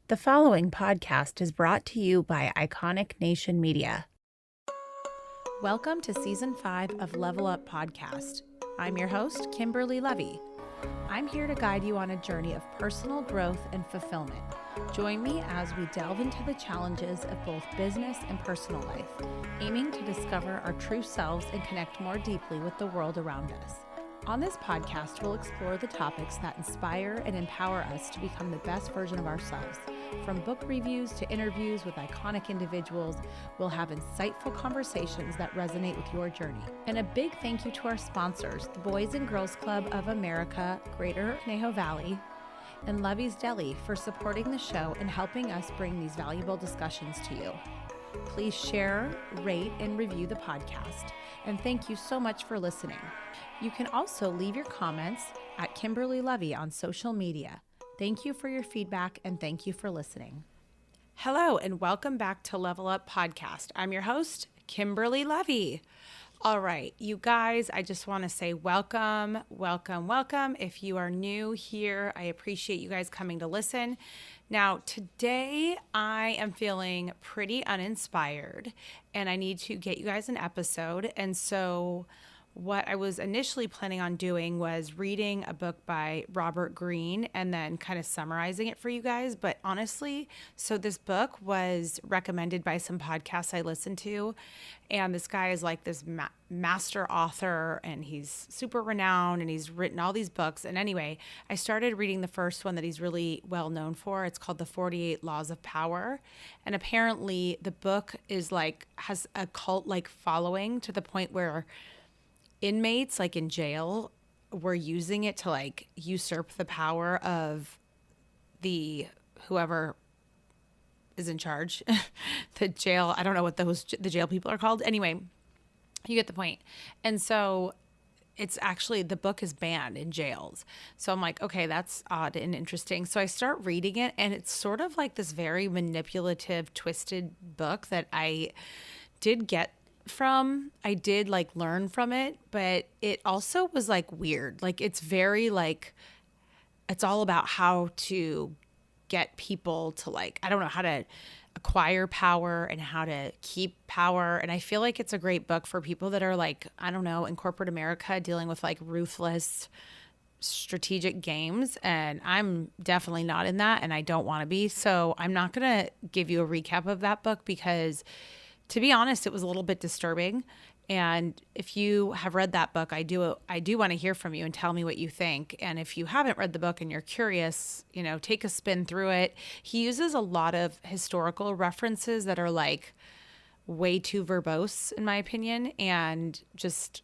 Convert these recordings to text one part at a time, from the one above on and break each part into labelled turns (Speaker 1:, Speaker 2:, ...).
Speaker 1: The following podcast is brought to you by Iconic Nation Media. Welcome to Season 5 of Level Up Podcast. I'm your host, Kimberly Levy. I'm here to guide you on a journey of personal growth and fulfillment. Join me as we delve into the challenges of both business and personal life, aiming to discover our true selves and connect more deeply with the world around us. On this podcast, we'll explore the topics that inspire and empower us to become the best version of ourselves. From book reviews to interviews with iconic individuals, we'll have insightful conversations that resonate with your journey. And a big thank you to our sponsors, the Boys and Girls Club of America, Greater Conejo Valley, and Levy's Deli for supporting the show and helping us bring these valuable discussions to you. Please share, rate, and review the podcast. And thank you so much for listening. You can also leave your comments at Kimberly Levy on social media. Thank you for your feedback and thank you for listening. Hello and welcome back to Level Up Podcast. I'm your host, Kimberly Levy. All right, you guys, I just want to say welcome. If you are new here, I appreciate you guys coming to listen. Now, today I am feeling pretty uninspired and I need to get you guys an episode. And so what I was initially planning on doing was reading a book by Robert Greene and then kind of summarizing it for you guys. But honestly, so this book was recommended by some podcasts I listened to. And this guy is like this master author and he's super renowned and he's written all these books. And anyway, I started reading the first one that he's really well known for. It's called The 48 Laws of Power. And apparently the book is like, has a cult like following to the point where inmates like in jail were using it to like usurp the power of the whoever is in charge. The jail, I don't know what the jail people are called. Anyway, you get the point. And so it's actually, the book is banned in jails. So I'm like, okay, that's odd and interesting. So I start reading it and it's sort of like this very manipulative, twisted book that I did like learn from it, but it also was like weird. Like it's very like, it's all about how to get people to like, I don't know, how to acquire power and how to keep power. And I feel like it's a great book for people that are like, I don't know, in corporate America dealing with like ruthless strategic games. And I'm definitely not in that and I don't want to be. So I'm not going to give you a recap of that book because to be honest, it was a little bit disturbing. And if you have read that book, I do want to hear from you and tell me what you think. And if you haven't read the book and you're curious, you know, take a spin through it. He uses a lot of historical references that are like way too verbose, in my opinion, and just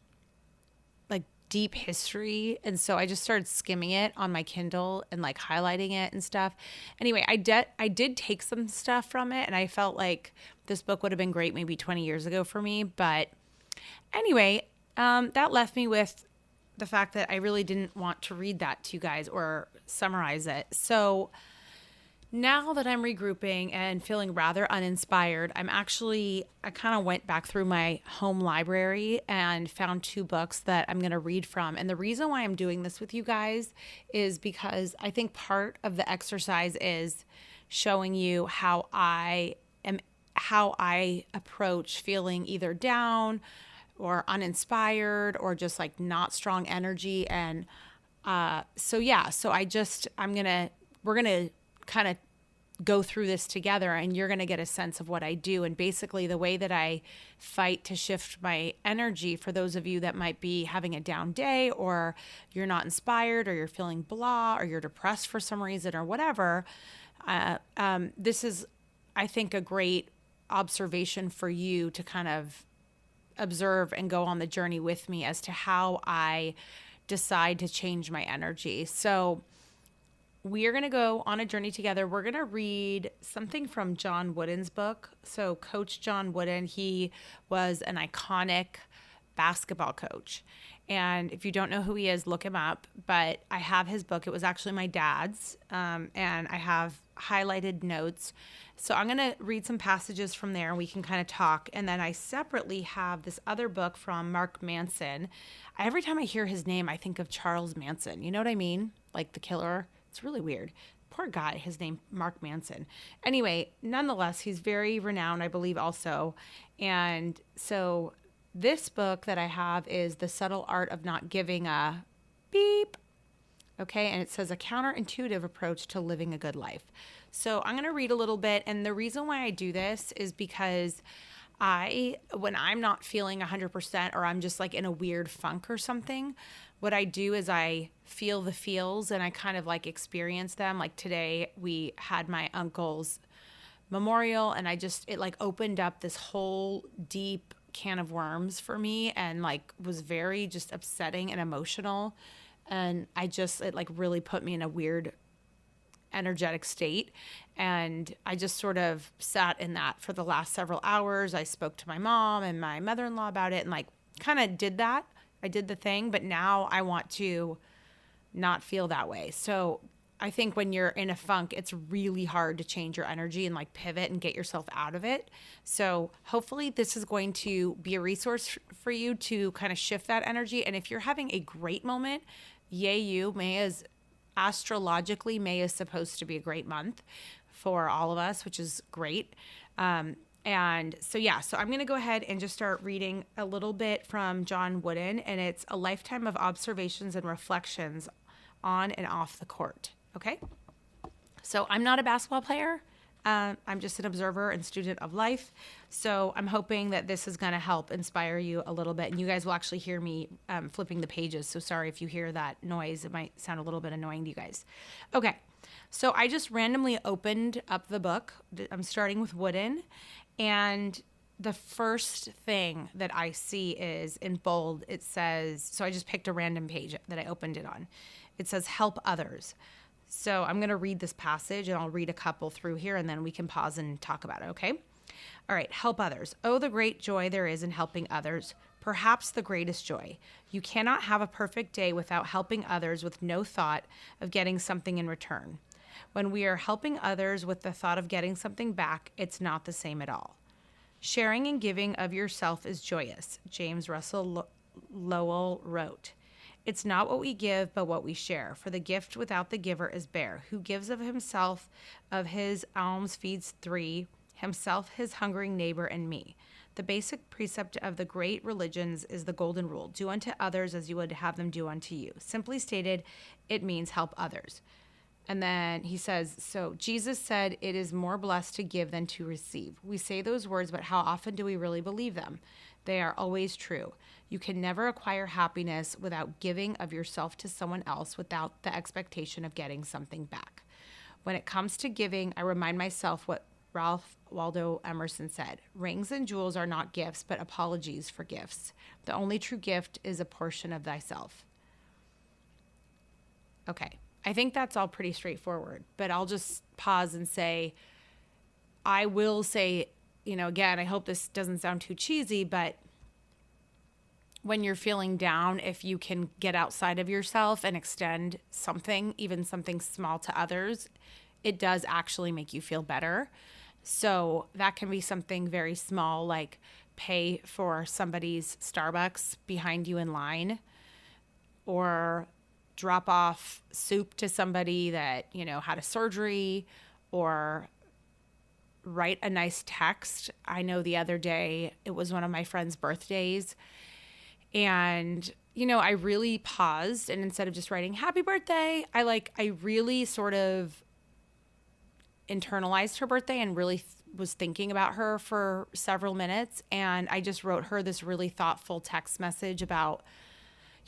Speaker 1: like deep history. And so I just started skimming it on my Kindle and like highlighting it and stuff. Anyway, I did take some stuff from it and I felt like this book would have been great maybe 20 years ago for me. But anyway, that left me with the fact that I really didn't want to read that to you guys or summarize it. So now that I'm regrouping and feeling rather uninspired, I kind of went back through my home library and found two books that I'm going to read from. And the reason why I'm doing this with you guys is because I think part of the exercise is showing you how I approach feeling either down or uninspired or just like not strong energy. And we're going to kind of go through this together and you're going to get a sense of what I do. And basically the way that I fight to shift my energy for those of you that might be having a down day or you're not inspired or you're feeling blah or you're depressed for some reason or whatever. This is, I think, a great observation for you to kind of observe and go on the journey with me as to how I decide to change my energy. So we are going to go on a journey together. We're going to read something from John Wooden's book. So Coach John Wooden, he was an iconic basketball coach. And if you don't know who he is, look him up. But I have his book. It was actually my dad's. And I have highlighted notes. So I'm going to read some passages from there and we can kind of talk. And then I separately have this other book from Mark Manson. Every time I hear his name, I think of Charles Manson. You know what I mean? Like the killer. It's really weird. poor guy, his name, Mark Manson. Anyway, nonetheless, he's very renowned, I believe also. And so this book that I have is The Subtle Art of Not Giving a Beep. Okay, and it says a counterintuitive approach to living a good life. So I'm going to read a little bit. And the reason why I do this is because when I'm not feeling 100% or I'm just like in a weird funk or something, what I do is I feel the feels and I kind of like experience them. Like today we had my uncle's memorial and it like opened up this whole deep can of worms for me and like was very just upsetting and emotional. And it like really put me in a weird energetic state. And I just sort of sat in that for the last several hours. I spoke to my mom and my mother-in-law about it and like kind of did that. I did the thing, but now I want to not feel that way. So I think when you're in a funk, it's really hard to change your energy and like pivot and get yourself out of it. So hopefully this is going to be a resource for you to kind of shift that energy. And if you're having a great moment, yay you. Astrologically, May is supposed to be a great month for all of us, which is great. And so I'm going to go ahead and just start reading a little bit from John Wooden, and it's A Lifetime of Observations and Reflections on and Off the Court. Okay. So I'm not a basketball player. I'm just an observer and student of life. So I'm hoping that this is going to help inspire you a little bit. And you guys will actually hear me flipping the pages. So sorry if you hear that noise. It might sound a little bit annoying to you guys. Okay. So I just randomly opened up the book. I'm starting with Wooden. And the first thing that I see is in bold. It says, so I just picked a random page that I opened it on. It says, help others. So I'm going to read this passage and I'll read a couple through here and then we can pause and talk about it, okay? All right, help others. Oh, the great joy there is in helping others. Perhaps the greatest joy. You cannot have a perfect day without helping others with no thought of getting something in return. When we are helping others with the thought of getting something back, it's not the same at all. Sharing and giving of yourself is joyous, James Russell Lowell wrote. It's not what we give, but what we share. For the gift without the giver is bare. Who gives of himself, of his alms feeds three, himself, his hungering neighbor, and me. The basic precept of the great religions is the golden rule. Do unto others as you would have them do unto you. Simply stated, it means help others. And then he says, so Jesus said, it is more blessed to give than to receive. We say those words, but how often do we really believe them? They are always true. You can never acquire happiness without giving of yourself to someone else without the expectation of getting something back. When it comes to giving, I remind myself what Ralph Waldo Emerson said. Rings and jewels are not gifts, but apologies for gifts. The only true gift is a portion of thyself. Okay, I think that's all pretty straightforward, but I'll just pause and say, I will say, again, I hope this doesn't sound too cheesy, but when you're feeling down, if you can get outside of yourself and extend something, even something small to others, it does actually make you feel better. So that can be something very small, like pay for somebody's Starbucks behind you in line, or drop off soup to somebody that, had a surgery, or write a nice text. I know the other day it was one of my friend's birthdays, and I really paused, and instead of just writing happy birthday, I really sort of internalized her birthday and really was thinking about her for several minutes. And I just wrote her this really thoughtful text message about,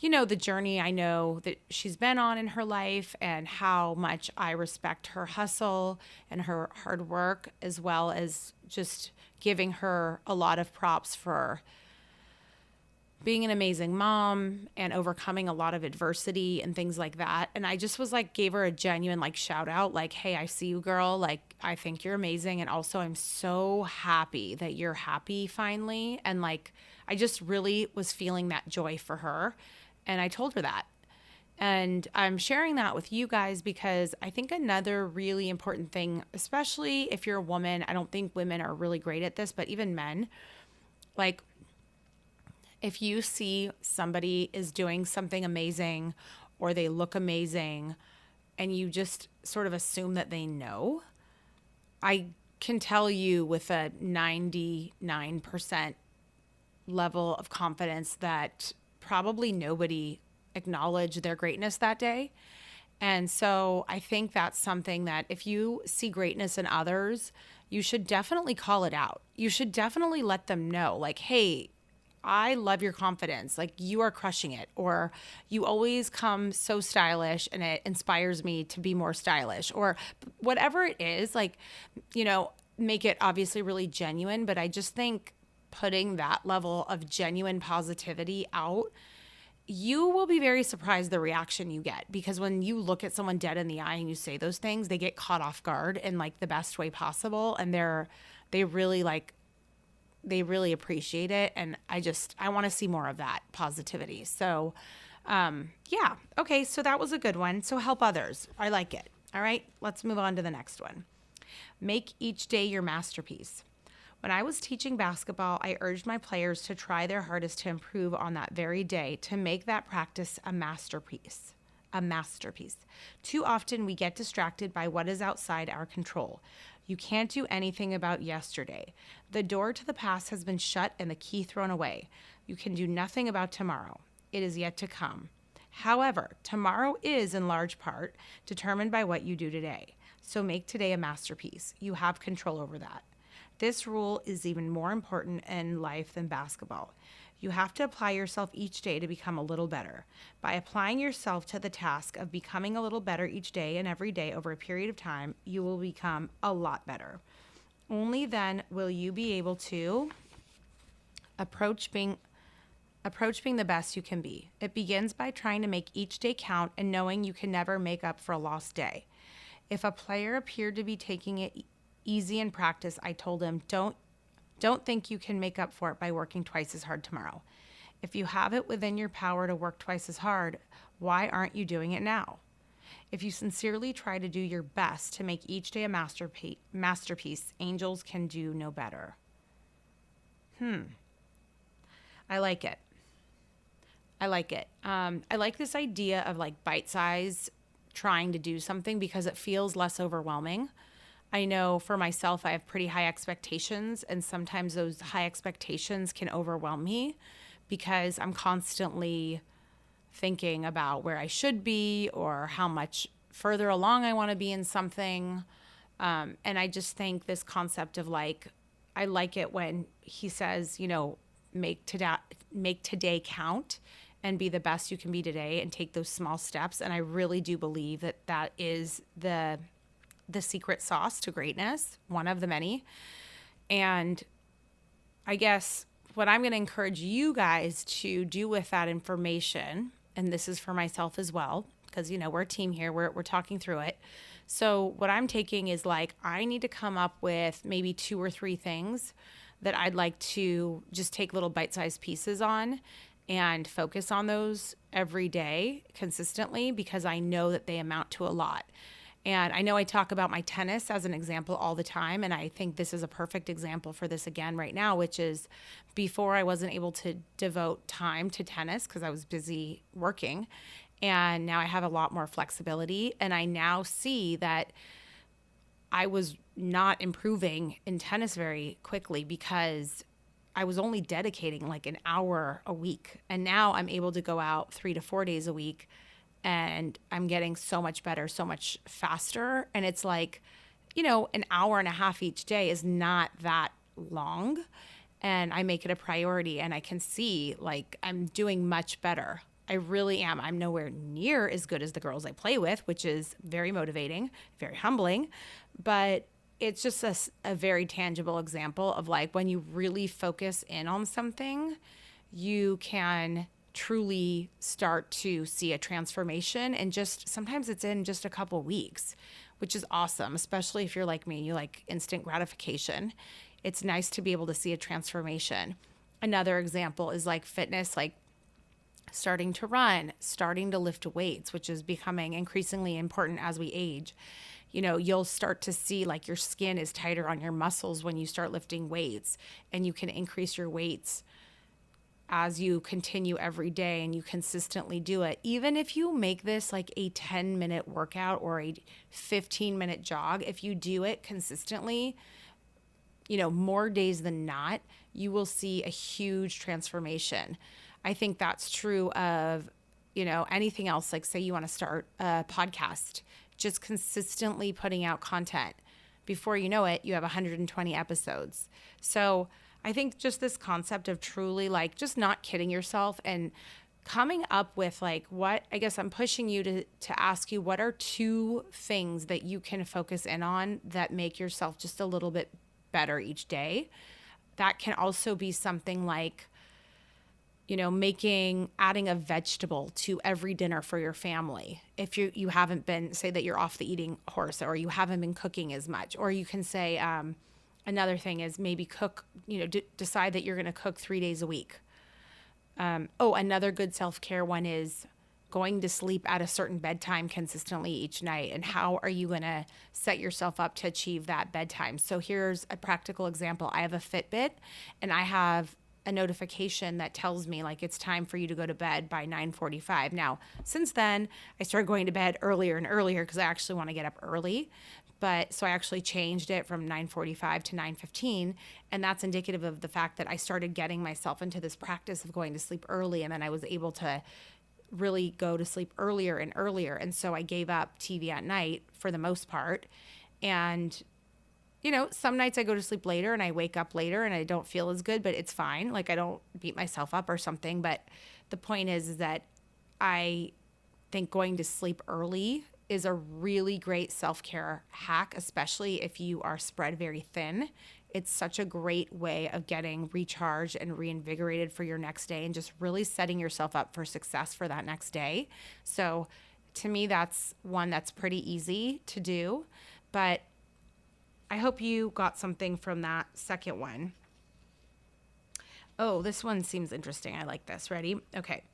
Speaker 1: the journey I know that she's been on in her life and how much I respect her hustle and her hard work, as well as just giving her a lot of props for being an amazing mom and overcoming a lot of adversity and things like that. And I just was gave her a genuine shout out, hey, I see you, girl. I think you're amazing. And also I'm so happy that you're happy finally. And I just really was feeling that joy for her. And I told her that. And I'm sharing that with you guys because I think another really important thing, especially if you're a woman, I don't think women are really great at this, but even men, if you see somebody is doing something amazing or they look amazing, and you just sort of assume that they know, I can tell you with a 99% level of confidence that probably nobody acknowledged their greatness that day. And so I think that's something that if you see greatness in others, you should definitely call it out. You should definitely let them know, like, hey, I love your confidence. Like, you are crushing it. Or you always come so stylish and it inspires me to be more stylish. Or whatever it is, like, make it obviously really genuine. But I just think putting that level of genuine positivity out, you will be very surprised the reaction you get, because when you look at someone dead in the eye and you say those things, they get caught off guard in like the best way possible. And they really appreciate it. And I want to see more of that positivity. So, yeah. Okay. So that was a good one. So help others. I like it. All right. Let's move on to the next one. Make each day your masterpiece. When I was teaching basketball, I urged my players to try their hardest to improve on that very day to make that practice a masterpiece. A masterpiece. Too often we get distracted by what is outside our control. You can't do anything about yesterday. The door to the past has been shut and the key thrown away. You can do nothing about tomorrow. It is yet to come. However, tomorrow is in large part determined by what you do today. So make today a masterpiece. You have control over that. This rule is even more important in life than basketball. You have to apply yourself each day to become a little better. By applying yourself to the task of becoming a little better each day and every day over a period of time, you will become a lot better. Only then will you be able to approach being the best you can be. It begins by trying to make each day count and knowing you can never make up for a lost day. If a player appeared to be taking it easy in practice, I told him, don't think you can make up for it by working twice as hard tomorrow. If you have it within your power to work twice as hard, why aren't you doing it now? If you sincerely try to do your best to make each day a masterpiece, angels can do no better. I like it. I like this idea of like bite-size trying to do something because it feels less overwhelming. I know for myself, I have pretty high expectations, and sometimes those high expectations can overwhelm me because I'm constantly thinking about where I should be or how much further along I want to be in something. And I just think this concept of like, I like it when he says, make today count and be the best you can be today and take those small steps. And I really do believe that that is the secret sauce to greatness, one of the many. And I guess what I'm going to encourage you guys to do with that information, and this is for myself as well, because, we're a team here, we're talking through it. So what I'm taking is like, I need to come up with maybe 2 or 3 things that I'd like to just take little bite-sized pieces on and focus on those every day consistently, because I know that they amount to a lot. And I know I talk about my tennis as an example all the time, and I think this is a perfect example for this again right now, which is before I wasn't able to devote time to tennis because I was busy working, and now I have a lot more flexibility, and I now see that I was not improving in tennis very quickly because I was only dedicating like an hour a week, and now I'm able to go out 3 to 4 days a week. And I'm getting so much better, so much faster. And it's like, an hour and a half each day is not that long. And I make it a priority, and I can see like I'm doing much better. I really am. I'm nowhere near as good as the girls I play with, which is very motivating, very humbling. But it's just a very tangible example of like when you really focus in on something, you can truly start to see a transformation, and just sometimes it's in just a couple weeks, which is awesome, especially if you're like me, you like instant gratification. It's nice to be able to see a transformation. Another example is like fitness, like starting to run, starting to lift weights, which is becoming increasingly important as we age. You'll start to see like your skin is tighter on your muscles when you start lifting weights, and you can increase your weights as you continue every day and you consistently do it, even if you make this like a 10-minute workout or a 15-minute jog, if you do it consistently, more days than not, you will see a huge transformation. I think that's true of, anything else. Like say you want to start a podcast, just consistently putting out content. Before you know it, you have 120 episodes. So I think just this concept of truly like just not kidding yourself and coming up with like what, I guess I'm pushing you to ask you, what are 2 things that you can focus in on that make yourself just a little bit better each day? That can also be something like, adding a vegetable to every dinner for your family. If you haven't been, say that you're off the eating horse or you haven't been cooking as much, or you can say, another thing is maybe cook, decide that you're going to cook 3 days a week. Another good self-care one is going to sleep at a certain bedtime consistently each night. And how are you going to set yourself up to achieve that bedtime? So here's a practical example. I have a Fitbit and I have a notification that tells me like it's time for you to go to bed by 9:45. Now, since then, I started going to bed earlier and earlier because I actually want to get up early. But so I actually changed it from 9:45 to 9:15. And that's indicative of the fact that I started getting myself into this practice of going to sleep early. And then I was able to really go to sleep earlier and earlier. And so I gave up TV at night for the most part. And, some nights I go to sleep later and I wake up later and I don't feel as good, but it's fine. Like I don't beat myself up or something. But the point is that I think going to sleep early is a really great self-care hack, especially if you are spread very thin. It's such a great way of getting recharged and reinvigorated for your next day and just really setting yourself up for success for that next day. So to me, that's one that's pretty easy to do. But I hope you got something from that second one. Oh, this one seems interesting. I like this. Ready? Okay.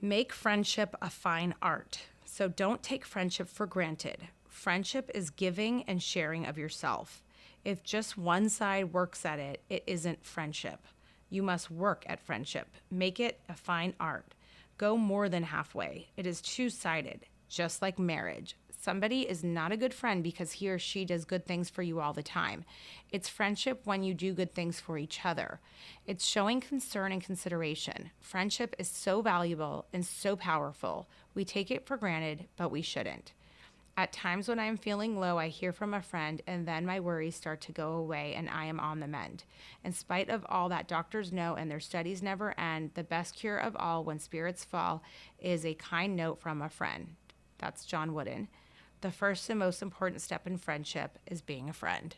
Speaker 1: Make friendship a fine art. So don't take friendship for granted. Friendship is giving and sharing of yourself. If just one side works at it, it isn't friendship. You must work at friendship. Make it a fine art. Go more than halfway. It is two-sided, just like marriage. Somebody is not a good friend because he or she does good things for you all the time. It's friendship when you do good things for each other. It's showing concern and consideration. Friendship is so valuable and so powerful. We take it for granted, but we shouldn't. At times when I'm feeling low, I hear from a friend and then my worries start to go away and I am on the mend. In spite of all that doctors know and their studies never end, the best cure of all when spirits fall is a kind note from a friend. That's John Wooden. The first and most important step in friendship is being a friend.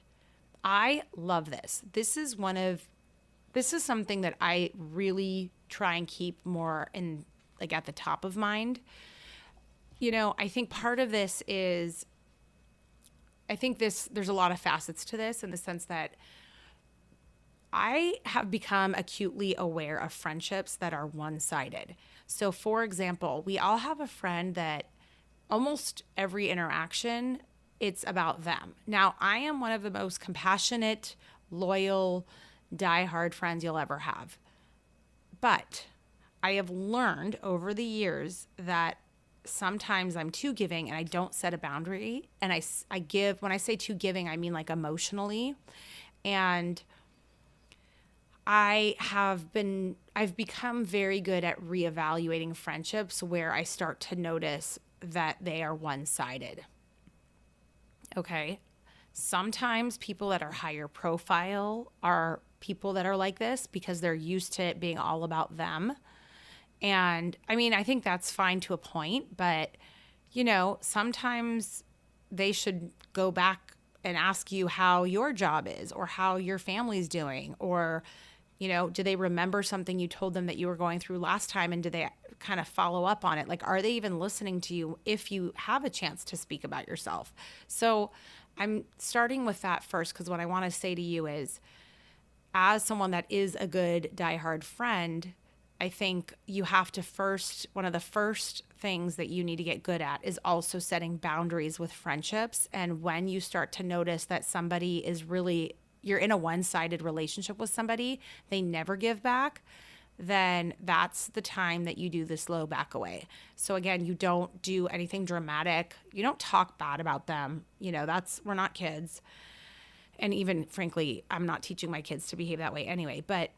Speaker 1: I love this. This is something that I really try and keep more in, like, at the top of mind. I think part of this is, there's a lot of facets to this in the sense that I have become acutely aware of friendships that are one-sided. So for example, we all have a friend that almost every interaction, it's about them. Now, I am one of the most compassionate, loyal, diehard friends you'll ever have. But I have learned over the years that sometimes I'm too giving and I don't set a boundary. And I give, when I say too giving, I mean like emotionally. And I've become very good at reevaluating friendships where I start to notice that they are one-sided. Okay. Sometimes people that are higher profile are people that are like this because they're used to it being all about them. And I think that's fine to a point, but sometimes they should go back and ask you how your job is or how your family's doing, or do they remember something you told them that you were going through last time, and do they kind of follow up on it? Like, are they even listening to you if you have a chance to speak about yourself? So I'm starting with that first, because what I want to say to you is, as someone that is a good diehard friend, I think you have to one of the first things that you need to get good at is also setting boundaries with friendships. And when you start to notice that somebody is really, you're in a one-sided relationship with somebody, they never give back, then that's the time that you do the slow back away. So again, you don't do anything dramatic. You don't talk bad about them. We're not kids. And even frankly, I'm not teaching my kids to behave that way anyway. But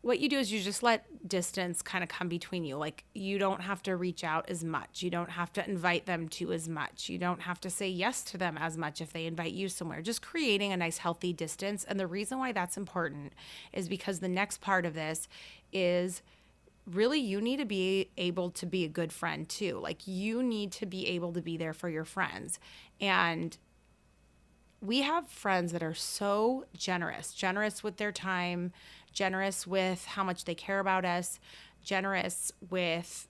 Speaker 1: what you do is you just let distance kind of come between you. Like, you don't have to reach out as much. You don't have to invite them to as much. You don't have to say yes to them as much if they invite you somewhere. Just creating a nice, healthy distance. And the reason why that's important is because the next part of this is really you need to be able to be a good friend too. Like, you need to be able to be there for your friends. And we have friends that are so generous with their time, generous with how much they care about us, generous with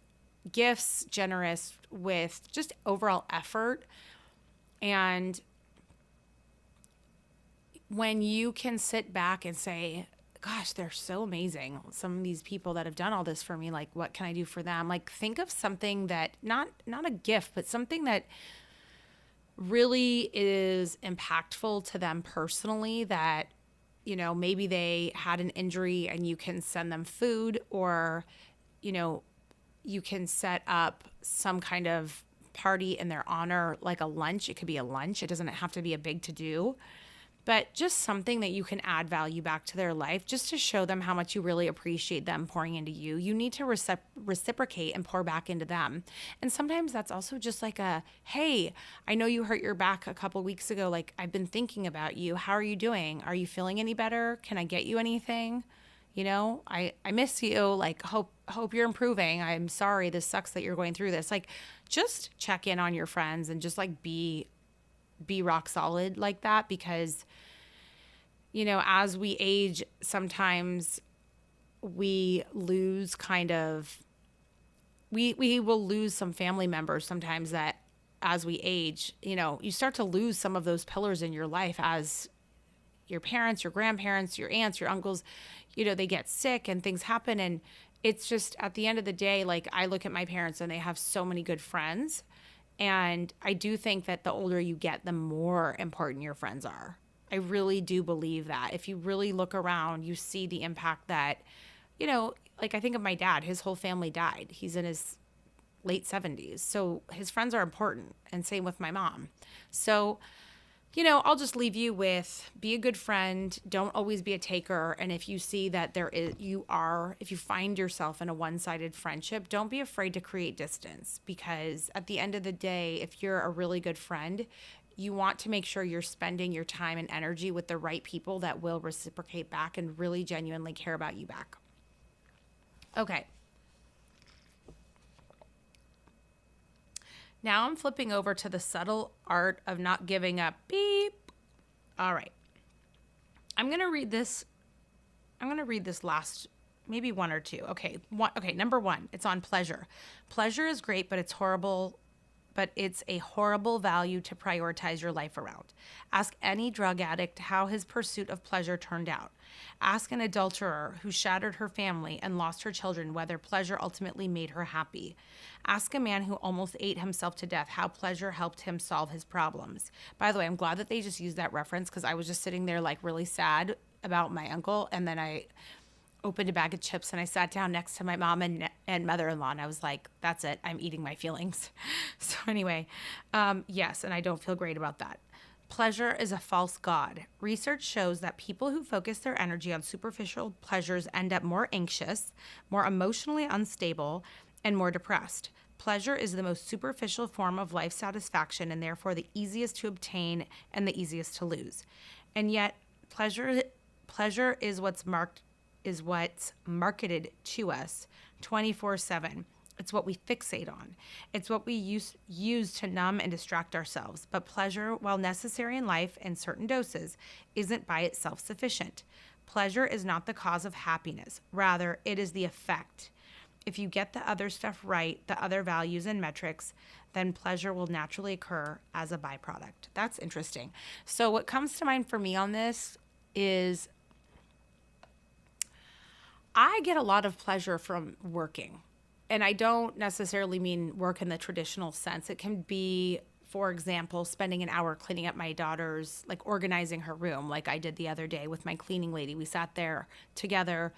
Speaker 1: gifts, generous with just overall effort. And when you can sit back and say, gosh, they're so amazing, some of these people that have done all this for me, like, what can I do for them? Like, think of something that, not a gift, but something that really is impactful to them personally, that maybe they had an injury and you can send them food, or you can set up some kind of party in their honor, like a lunch. It could be a lunch. It doesn't have to be a big to-do, but just something that you can add value back to their life, just to show them how much you really appreciate them pouring into you. You need to reciprocate and pour back into them. And sometimes that's also just like hey, I know you hurt your back a couple weeks ago. Like, I've been thinking about you. How are you doing? Are you feeling any better? Can I get you anything? I miss you. Like, hope you're improving. I'm sorry. This sucks that you're going through this. Like, just check in on your friends and just like be rock solid like that, because as we age, sometimes we lose we will lose some family members sometimes, that as we age, you start to lose some of those pillars in your life, as your parents, your grandparents, your aunts, your uncles, they get sick and things happen. And it's just, at the end of the day, like, I look at my parents and they have so many good friends. And I do think that the older you get, the more important your friends are. I really do believe that. If you really look around, you see the impact that, like, I think of my dad, his whole family died. He's in his late 70s. So his friends are important, and same with my mom. So, I'll just leave you with, be a good friend. Don't always be a taker. And if you see that if you find yourself in a one-sided friendship, don't be afraid to create distance, because at the end of the day, if you're a really good friend, you want to make sure you're spending your time and energy with the right people that will reciprocate back and really genuinely care about you back. Okay. Now I'm flipping over to the subtle art of not giving up. Beep. All right. I'm going to read this last, maybe one or two. Okay. Number 1, it's on pleasure. Pleasure is great, but it's a horrible value to prioritize your life around. Ask any drug addict how his pursuit of pleasure turned out. Ask an adulterer who shattered her family and lost her children whether pleasure ultimately made her happy. Ask a man who almost ate himself to death how pleasure helped him solve his problems. By the way, I'm glad that they just used that reference, because I was just sitting there like really sad about my uncle, and then I opened a bag of chips and I sat down next to my mom and mother-in-law, and I was like, that's it, I'm eating my feelings. So anyway, yes, and I don't feel great about that. Pleasure is a false god. Research shows that people who focus their energy on superficial pleasures end up more anxious, more emotionally unstable, and more depressed. Pleasure is the most superficial form of life satisfaction, and therefore the easiest to obtain and the easiest to lose. And yet, pleasure is what's marketed to us 24/7. It's what we fixate on. It's what we use to numb and distract ourselves. But pleasure, while necessary in life in certain doses, isn't by itself sufficient. Pleasure is not the cause of happiness. Rather, it is the effect. If you get the other stuff right, the other values and metrics, then pleasure will naturally occur as a byproduct. That's interesting. So what comes to mind for me on this is I get a lot of pleasure from working. And I don't necessarily mean work in the traditional sense. It can be, for example, spending an hour cleaning up my daughter's, like organizing her room, like I did the other day with my cleaning lady. We sat there together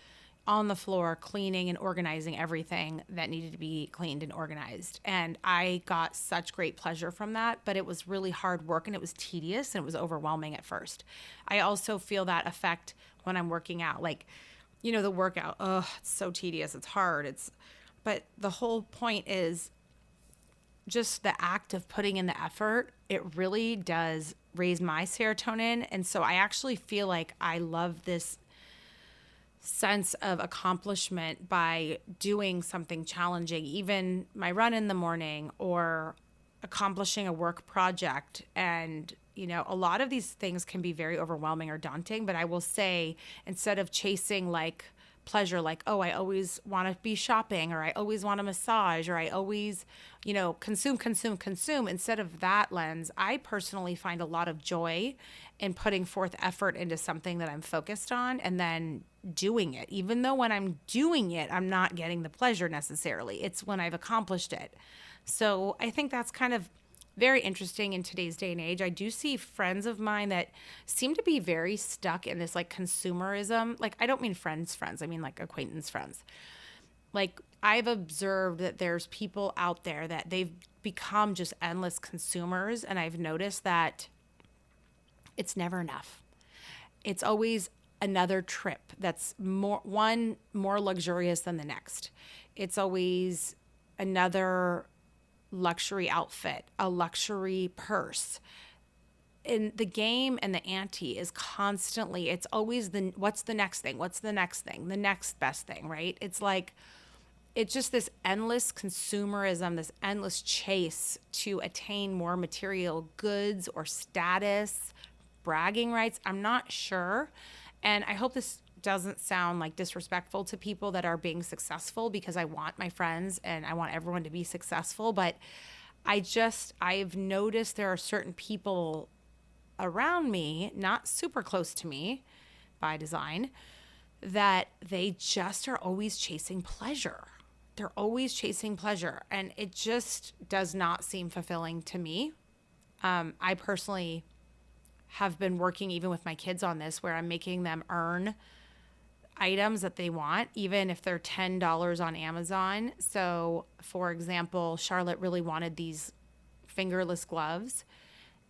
Speaker 1: on the floor cleaning and organizing everything that needed to be cleaned and organized. And I got such great pleasure from that, but it was really hard work and it was tedious and it was overwhelming at first. I also feel that effect when I'm working out. Like, the workout, it's so tedious. It's hard. But the whole point is just the act of putting in the effort. It really does raise my serotonin. And so I actually feel like I love this sense of accomplishment by doing something challenging, even my run in the morning or accomplishing a work project. And, a lot of these things can be very overwhelming or daunting, but I will say, instead of chasing like pleasure, like, oh, I always want to be shopping, or I always want a massage, or I always, consume. Instead of that lens, I personally find a lot of joy in putting forth effort into something that I'm focused on and then doing it. Even though when I'm doing it, I'm not getting the pleasure necessarily. It's when I've accomplished it. So I think that's kind of very interesting in today's day and age. I do see friends of mine that seem to be very stuck in this like consumerism. Like, I don't mean friends, I mean like acquaintance friends. Like, I've observed that there's people out there that they've become just endless consumers. And I've noticed that it's never enough. It's always another trip that's more luxurious than the next. It's always another luxury outfit, a luxury purse. And the game and the ante is constantly, it's always what's the next thing? What's the next thing? The next best thing, right? It's like, it's just this endless consumerism, this endless chase to attain more material goods or status, bragging rights. I'm not sure. And I hope this doesn't sound like disrespectful to people that are being successful, because I want my friends and I want everyone to be successful. But I've noticed there are certain people around me, not super close to me by design, that they just are always chasing pleasure. They're always chasing pleasure. And it just does not seem fulfilling to me. I personally have been working even with my kids on this, where I'm making them earn items that they want, even if they're $10 on Amazon. So, for example, Charlotte really wanted these fingerless gloves,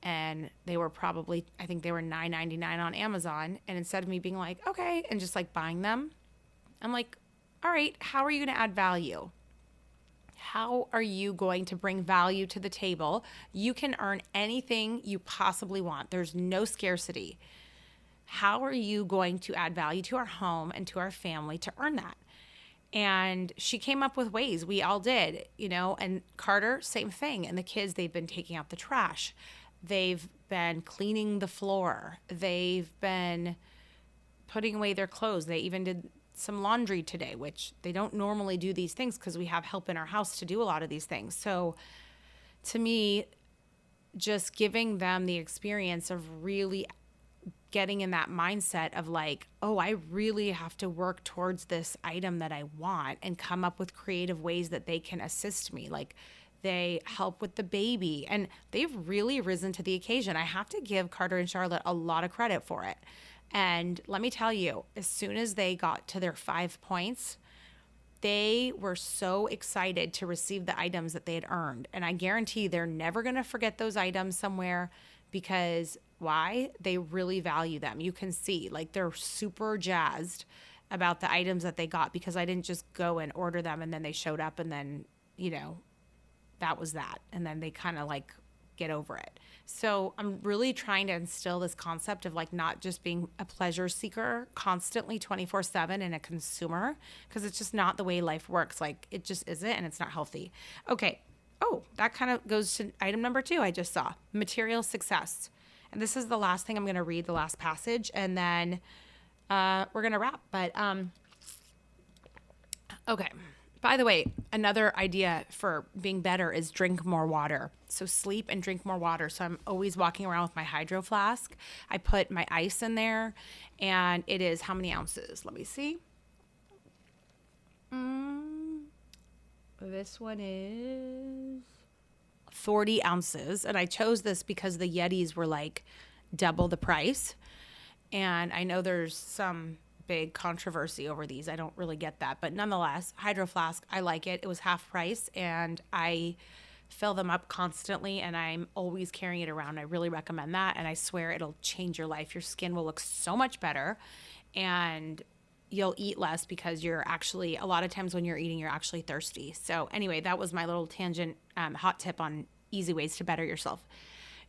Speaker 1: and they were probably, I think they were $9.99 on Amazon. And instead of me being like, okay, and just like buying them, I'm like, all right, how are you going to add value? How are you going to bring value to the table? You can earn anything you possibly want. There's no scarcity. How are you going to add value to our home and to our family to earn that? And she came up with ways. We all did, and Carter, same thing. And the kids, they've been taking out the trash. They've been cleaning the floor. They've been putting away their clothes. They even did some laundry today, which they don't normally do these things because we have help in our house to do a lot of these things. So to me, just giving them the experience of really getting in that mindset of like, oh, I really have to work towards this item that I want, and come up with creative ways that they can assist me. Like, they help with the baby, and they've really risen to the occasion. I have to give Carter and Charlotte a lot of credit for it. And let me tell you, as soon as they got to their 5 points, they were so excited to receive the items that they had earned. And I guarantee they're never going to forget those items somewhere, because why? They really value them. You can see, like, they're super jazzed about the items that they got, because I didn't just go and order them and then they showed up and then, that was that. And then they kind of like get over it. So I'm really trying to instill this concept of like not just being a pleasure seeker constantly 24/7 and a consumer, because it's just not the way life works. Like, it just isn't, and it's not healthy. Okay. Oh, that kind of goes to item number 2 I just saw, material success. And this is the last thing I'm going to read, the last passage, and then we're going to wrap. But okay. By the way, another idea for being better is drink more water. So sleep and drink more water. So I'm always walking around with my hydro flask. I put my ice in there, and it is how many ounces? Let me see. This one is 40 ounces. And I chose this because the Yetis were like double the price. And I know there's some big controversy over these. I don't really get that. But nonetheless, Hydro Flask, I like it. It was half price, and I fill them up constantly, and I'm always carrying it around. I really recommend that, and I swear it'll change your life. Your skin will look so much better, and you'll eat less because you're actually, a lot of times when you're eating, you're actually thirsty. So anyway, that was my little tangent, hot tip on easy ways to better yourself.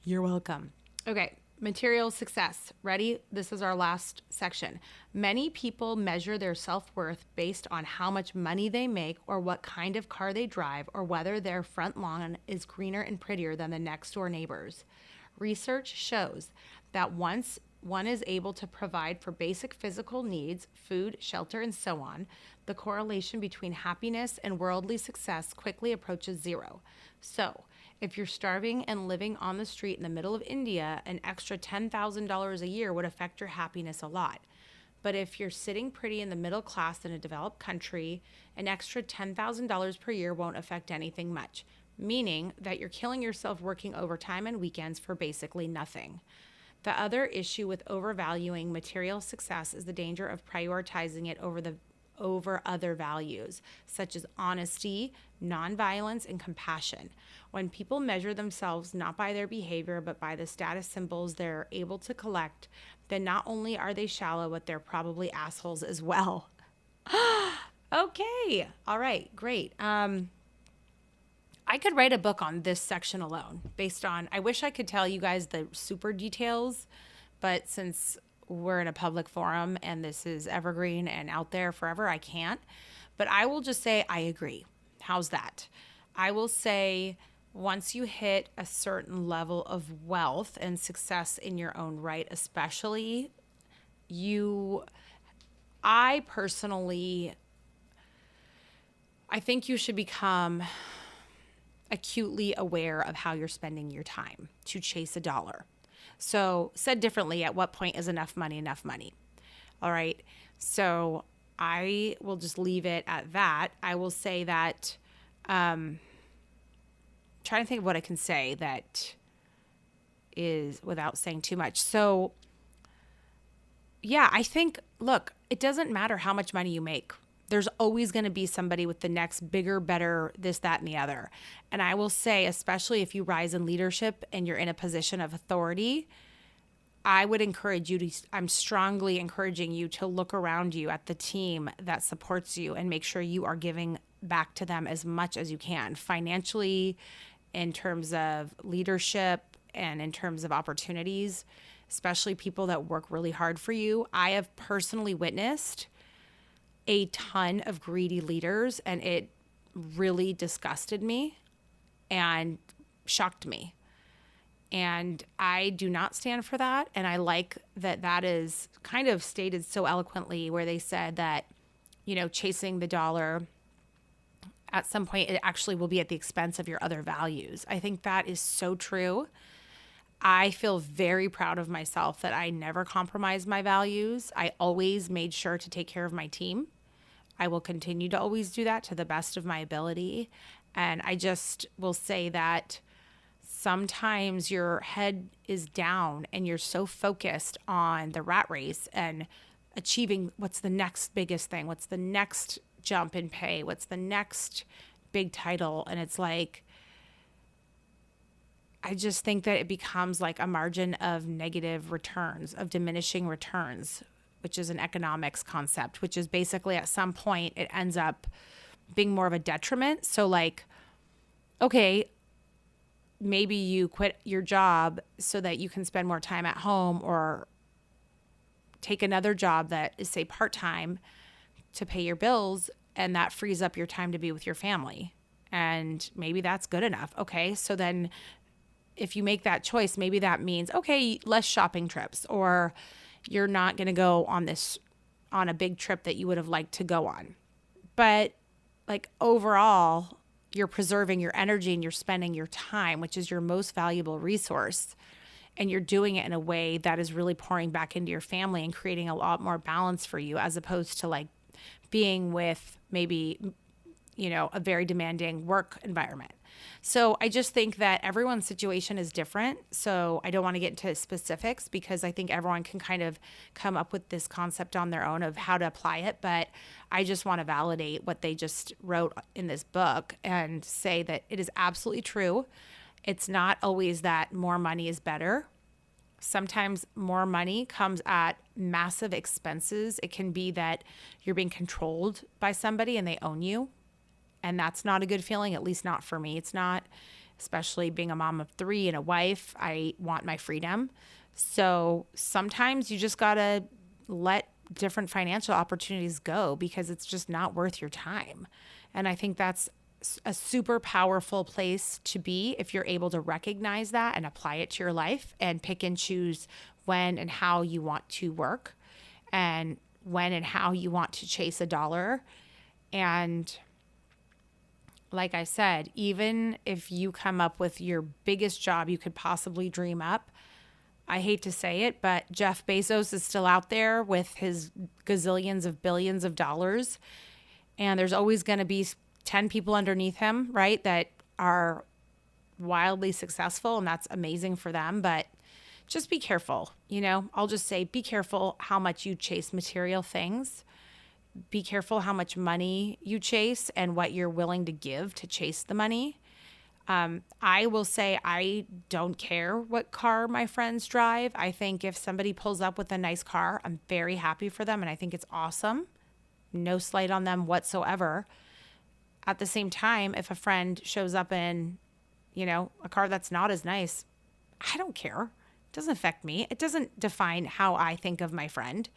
Speaker 1: You're welcome. Okay. Material success. Ready? This is our last section. Many people measure their self-worth based on how much money they make or what kind of car they drive or whether their front lawn is greener and prettier than the next door neighbor's. Research shows that once one is able to provide for basic physical needs, food, shelter, and so on, the correlation between happiness and worldly success quickly approaches zero. So, if you're starving and living on the street in the middle of India, an extra $10,000 a year would affect your happiness a lot. But if you're sitting pretty in the middle class in a developed country, an extra $10,000 per year won't affect anything much, meaning that you're killing yourself working overtime and weekends for basically nothing. The other issue with overvaluing material success is the danger of prioritizing it over other values, such as honesty, nonviolence, and compassion. When people measure themselves not by their behavior, but by the status symbols they're able to collect, then not only are they shallow, but they're probably assholes as well. Okay. All right. Great. I could write a book on this section alone based on, I wish I could tell you guys the super details, but since we're in a public forum and this is evergreen and out there forever, I can't. But I will just say I agree. How's that? I will say once you hit a certain level of wealth and success in your own right, especially, I think you should become acutely aware of how you're spending your time to chase a dollar. So said differently, at what point is enough money enough money? All right. So I will just leave it at that. I will say that, trying to think of what I can say that is without saying too much. So yeah, I think, look, it doesn't matter how much money you make. There's always going to be somebody with the next bigger, better, this, that, and the other. And I will say, especially if you rise in leadership and you're in a position of authority, I would encourage you I'm strongly encouraging you to look around you at the team that supports you and make sure you are giving back to them as much as you can, financially, in terms of leadership, and in terms of opportunities, especially people that work really hard for you. I have personally witnessed a ton of greedy leaders, and it really disgusted me and shocked me. And I do not stand for that. And I like that that is kind of stated so eloquently, where they said that, chasing the dollar, at some point it actually will be at the expense of your other values. I think that is so true. I feel very proud of myself that I never compromised my values. I always made sure to take care of my team. I will continue to always do that to the best of my ability. And I just will say that sometimes your head is down and you're so focused on the rat race and achieving what's the next biggest thing, what's the next jump in pay, what's the next big title. And it's like, I just think that it becomes like a margin of negative returns, of diminishing returns, which is an economics concept, which is basically at some point it ends up being more of a detriment. So like, okay, maybe you quit your job so that you can spend more time at home, or take another job that is, say, part-time to pay your bills, and that frees up your time to be with your family. And maybe that's good enough. Okay, so then if you make that choice, maybe that means, okay, less shopping trips, or you're not going to go on a big trip that you would have liked to go on. But like overall, you're preserving your energy and you're spending your time, which is your most valuable resource. And you're doing it in a way that is really pouring back into your family and creating a lot more balance for you, as opposed to like being with maybe, a very demanding work environment. So I just think that everyone's situation is different. So I don't want to get into specifics because I think everyone can kind of come up with this concept on their own of how to apply it. But I just want to validate what they just wrote in this book and say that it is absolutely true. It's not always that more money is better. Sometimes more money comes at massive expenses. It can be that you're being controlled by somebody and they own you. And that's not a good feeling, at least not for me. It's not, especially being a mom of 3 and a wife. I want my freedom. So sometimes you just got to let different financial opportunities go because it's just not worth your time. And I think that's a super powerful place to be if you're able to recognize that and apply it to your life and pick and choose when and how you want to work and when and how you want to chase a dollar. And like I said, even if you come up with your biggest job you could possibly dream up, I hate to say it, but Jeff Bezos is still out there with his gazillions of billions of dollars. And there's always going to be 10 people underneath him, right, that are wildly successful. And that's amazing for them. But just be careful. I'll just say be careful how much you chase material things. Be careful how much money you chase and what you're willing to give to chase the money. I will say I don't care what car my friends drive. I think if somebody pulls up with a nice car, I'm very happy for them and I think it's awesome. No slight on them whatsoever. At the same time, if a friend shows up in, a car that's not as nice, I don't care. It doesn't affect me. It doesn't define how I think of my friend.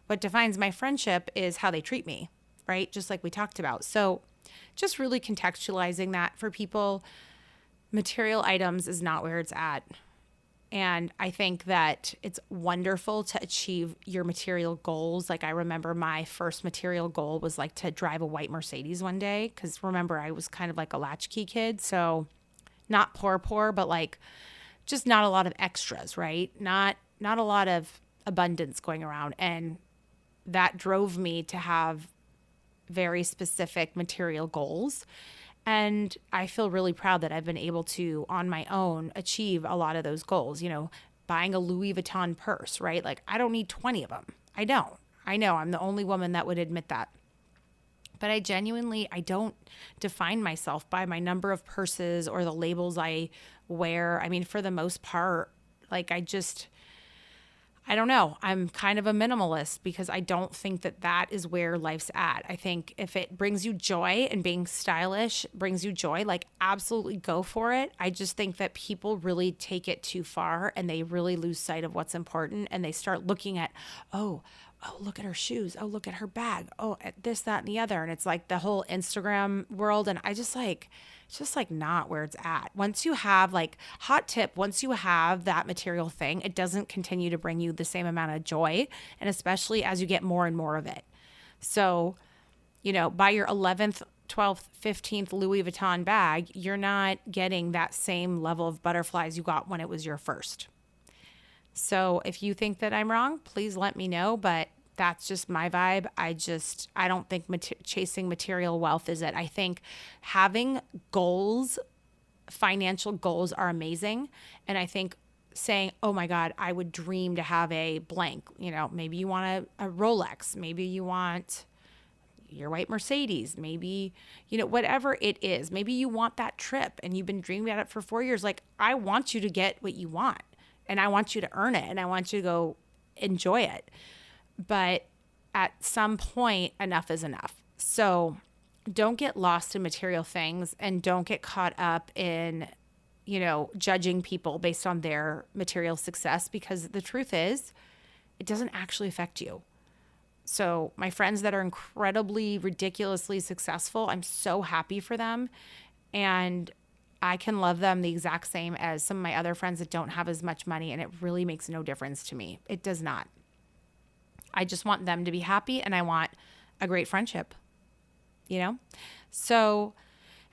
Speaker 1: What defines my friendship is how they treat me, right? Just like we talked about. So just really contextualizing that for people, material items is not where it's at. And I think that it's wonderful to achieve your material goals. Like I remember my first material goal was like to drive a white Mercedes one day. Cause remember I was kind of like a latchkey kid. So not poor, but like just not a lot of extras, right? Not a lot of abundance going around. And that drove me to have very specific material goals. And I feel really proud that I've been able to, on my own, achieve a lot of those goals. Buying a Louis Vuitton purse, right? Like I don't need 20 of them. I don't. I know I'm the only woman that would admit that. But I don't define myself by my number of purses or the labels I wear. I mean, for the most part, like I don't know. I'm kind of a minimalist because I don't think that is where life's at. I think if it brings you joy and being stylish brings you joy, like absolutely go for it. I just think that people really take it too far and they really lose sight of what's important and they start looking at, oh, look at her shoes. Oh, look at her bag. Oh, at this, that, and the other. And it's like the whole Instagram world. And I just it's just like not where it's at. Once you have hot tip, once you have that material thing, it doesn't continue to bring you the same amount of joy. And especially as you get more and more of it. So, by your 11th, 12th, 15th Louis Vuitton bag, you're not getting that same level of butterflies you got when it was your first. So if you think that I'm wrong, please let me know. But that's just my vibe. I don't think chasing material wealth is it. I think having goals, financial goals are amazing. And I think saying, oh my God, I would dream to have a blank, maybe you want a Rolex, maybe you want your white Mercedes, maybe, whatever it is, maybe you want that trip and you've been dreaming about it for 4 years. Like I want you to get what you want. And I want you to earn it and I want you to go enjoy it. But at some point, enough is enough. So don't get lost in material things and don't get caught up in, judging people based on their material success because the truth is, it doesn't actually affect you. So my friends that are incredibly, ridiculously successful, I'm so happy for them. And I can love them the exact same as some of my other friends that don't have as much money, and it really makes no difference to me. It does not. I just want them to be happy, and I want a great friendship, So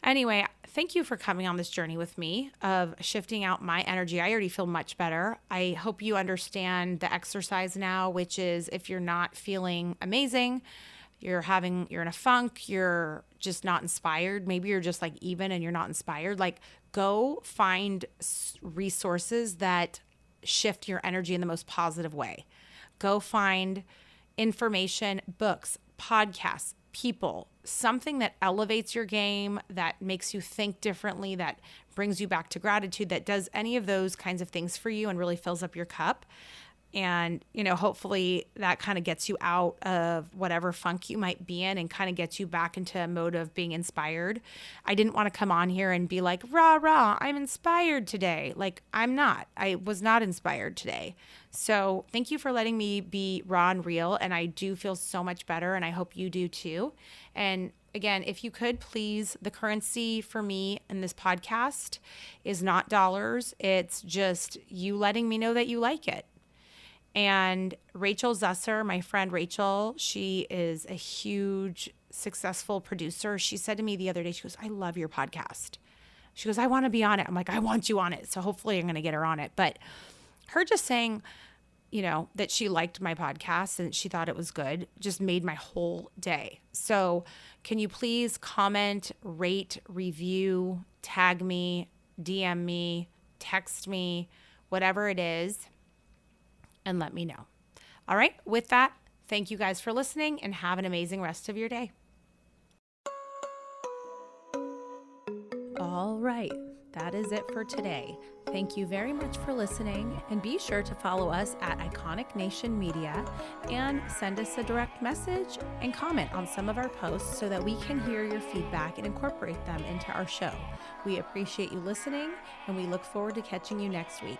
Speaker 1: anyway, thank you for coming on this journey with me of shifting out my energy. I already feel much better. I hope you understand the exercise now, which is if you're not feeling amazing, you're in a funk, you're just not inspired. Maybe you're just like even and you're not inspired. Like, go find resources that shift your energy in the most positive way. Go find information, books, podcasts, people, something that elevates your game, that makes you think differently, that brings you back to gratitude, that does any of those kinds of things for you and really fills up your cup. And, hopefully that kind of gets you out of whatever funk you might be in and kind of gets you back into a mode of being inspired. I didn't want to come on here and be like, rah, rah, I'm inspired today. Like, I'm not. I was not inspired today. So thank you for letting me be raw and real. And I do feel so much better. And I hope you do too. And again, if you could please, the currency for me in this podcast is not dollars. It's just you letting me know that you like it. And Rachel Zusser, my friend Rachel, she is a huge, successful producer. She said to me the other day, she goes, I love your podcast. She goes, I want to be on it. I'm like, I want you on it. So hopefully I'm going to get her on it. But her just saying, that she liked my podcast and she thought it was good just made my whole day. So can you please comment, rate, review, tag me, DM me, text me, whatever it is, and let me know. All right. With that, thank you guys for listening and have an amazing rest of your day. All right. That is it for today. Thank you very much for listening, and be sure to follow us at Iconic Nation Media and send us a direct message and comment on some of our posts so that we can hear your feedback and incorporate them into our show. We appreciate you listening, and we look forward to catching you next week.